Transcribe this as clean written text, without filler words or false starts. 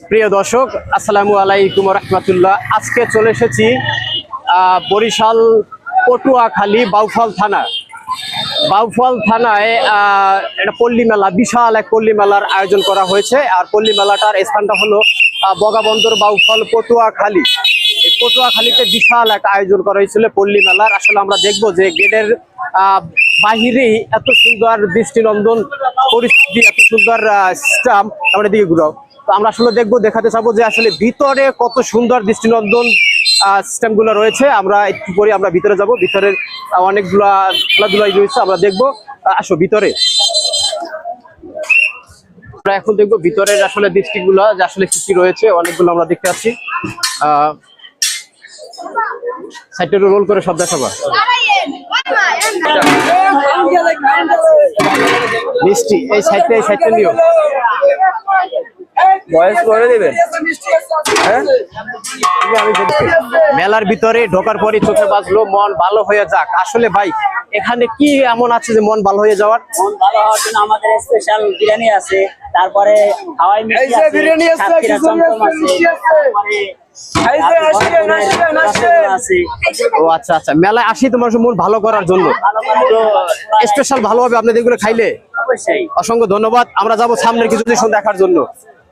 প্রিয় দর্শক, আসসালামু আলাইকুম রহমতুল্লাহ। আজকে চলে এসেছি বরিশাল পটুয়াখালী বাউফল থানায় একটা পল্লী মেলা, বিশাল এক পল্লী মেলার আয়োজন করা হয়েছে। আর পল্লী মেলাটার স্থানটা হলো বগাবন্দর বাউফল পটুয়াখালী। এই পটুয়াখালীতে বিশাল এক আয়োজন করা হয়েছিল পল্লী মেলার। আসলে আমরা দেখবো যে গেটের বাহিরেই এত সুন্দর দৃষ্টিনন্দন পরিস্থিতি, এত সুন্দর সিস্টেম। আমরা দিকে ঘুরাও, তো আমরা আসলে দেখবো, দেখাতে চাবো যে আসলে ভিতরে কত সুন্দর দৃষ্টিনন্দন সিস্টেম গুলো রয়েছে। আমরা একটু পরে আমরা ভিতরে যাব, ভিতরের অনেকগুলা খেলাধুলাই রয়েছে, আমরা দেখবো। আসো ভিতরে, আমরা এখন দেখবো ভিতরের আসলে দৃষ্টিগুলো যে আসলে কি কি রয়েছে। অনেকগুলো আমরা দেখতে পাচ্ছি। সাইডটা রোল করে সব দেখাবো। মিষ্টি এই সাইডটা নিও, বয়স করে দিবেন। মেলার ভিতরে ঢোকার পরই চোখে বাজলো মন ভালো হয়ে যাক। আসলে ভাই, এখানে কি এমন আছে যে মন ভালো হয়ে যাওয়ার? মন ভালো হওয়ার জন্য আমাদের স্পেশাল বিরিয়ানি আছে, তারপরে হাওয়াই মিষ্টি আছে, সাতক্ষীরা চমচম আছে। ও আচ্ছা আচ্ছা, মেলায় আসি তোমার মন ভালো করার জন্য, তো স্পেশাল ভালো হবে আপনাদের এগুলো খাইলে। অবশ্যই। অসংখ্য ধন্যবাদ। আমরা যাবো সামনের কিছু দৃশ্য দেখার জন্য।